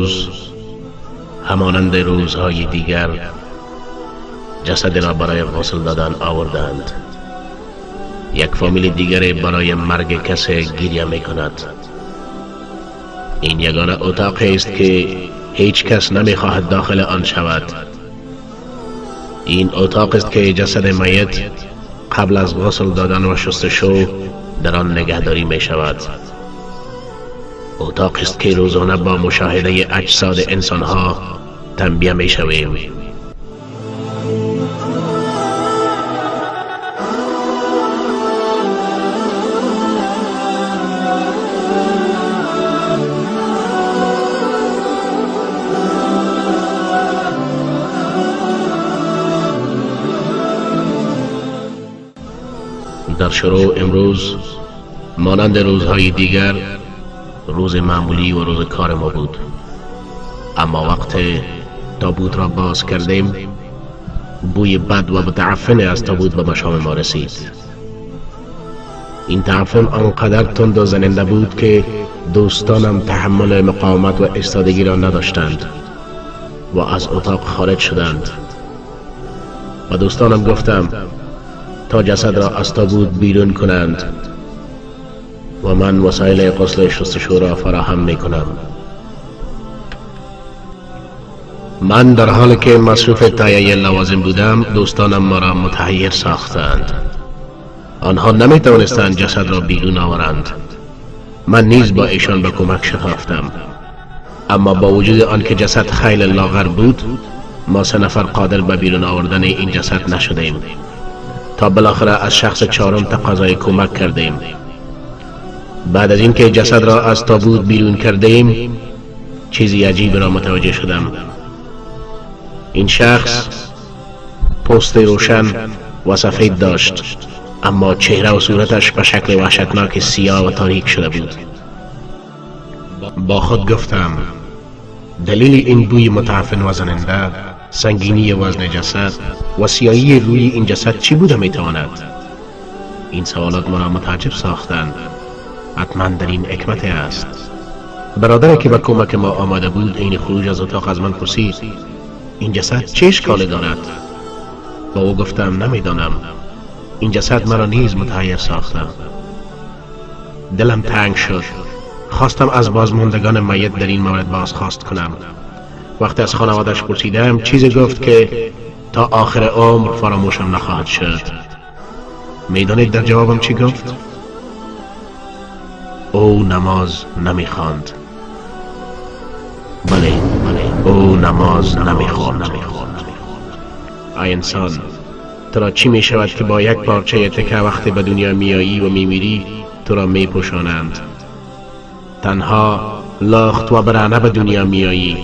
روز همانند روزهای دیگر جسد را برای غسل دادن آوردند. یک فامیل دیگر برای مرگ کسی گریه می کند. این یگانه اتاقی است که هیچ کس نمی خواهد داخل آن شود. این اتاق است که جسد میت قبل از غسل دادن و شستشو در آن نگهداری می شود. اتاق است که روزانه با مشاهده اجساد انسانها تنبیه می شویم. در شروع امروز مانند روزهای دیگر روز معمولی و روز کار ما بود، اما وقت تابوت را باز کردیم بوی بد و متعفن از تابوت به مشام ما رسید. این تعفن آنقدر تند و زننده بود که دوستانم تحمل مقاومت و ایستادگی را نداشتند و از اتاق خارج شدند. و دوستانم گفتم تا جسد را از تابوت بیرون کنند و من وسایل غسل شستشو را فراهم می کنم. من در حالی که مصروف تهیه لوازم بودم دوستانم ما را متحیر ساختند. آنها نمی توانستند جسد را بیرون آورند. من نیز با ایشان به کمک شتافتم، اما با وجود آنکه جسد خیلی لاغر بود ما 3 نفر قادر به بیرون آوردن این جسد نشدیم تا بالاخره از شخص چهارم تقاضای کمک کردیم. بعد از اینکه جسد را از تابوت بیرون کردیم چیزی عجیب را متوجه شدم. این شخص پوست روشن و سفید داشت، اما چهره و صورتش به شکل وحشتناک سیاه و تاریک شده بود. با خود گفتم دلیل این بوی متعفن و زننده، سنگینی وزن جسد و سیاهی روی این جسد چی بوده میتواند؟ این سوالات مرا متعجب ساختند. حتما در این حکمت است. برادری که به کمک ما آمده بود این خروج از اتاق از من پرسید این جسد چه اشکالی دارد؟ با او گفتم نمیدانم. این جسد مرا نیز متحیر ساخته. دلم تنگ شد. خواستم از بازماندگان میت در این مورد بازخواست کنم. وقتی از خانوادش پرسیدم چیزی گفت که تا آخر عمر فراموشم نخواهد شد. میدانید در جوابم چی گفت؟ او نماز نمیخواند. بله او نماز نمیخواند. ای انسان، تو را چی میشود که با یک پارچه تکه وقتی به دنیا میایی و میمیری تو را میپوشانند؟ تنها لاخت و برهنه به دنیا میایی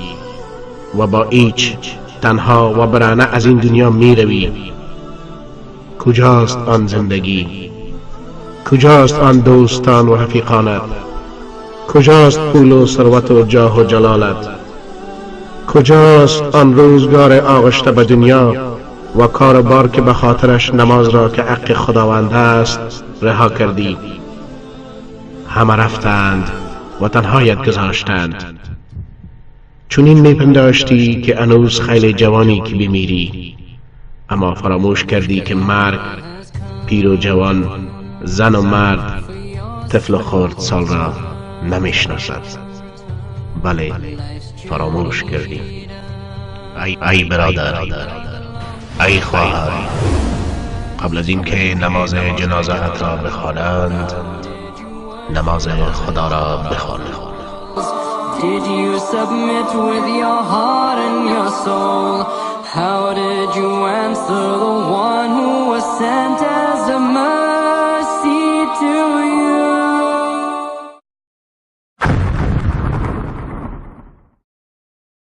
و با ایچ تنها و برهنه از این دنیا میروی. کجاست آن زندگی؟ کجاست آن دوستان و رفیقانت؟ کجاست پول و ثروت و جاه و جلالت؟ کجاست آن روزگار آغشته به دنیا و کار بار که به خاطرش نماز را که حق خداوند است رها کردی؟ همه رفتند و تنهایت گذاشتند. چونین میپنداشتی که هنوز خیلی جوانی که بمیری، اما فراموش کردی که مرگ پیر و جوان، زن و مرد، طفل و خردسال را نمیشناسد. بله فراموش کردی. ای برادر، ای خواهر، قبل از اینکه نماز جنازه‌ات را بخوانند نماز خدا را بخوان. Did you submit with your heart and your soul? How did you answer the one who was sent as a mercy to you?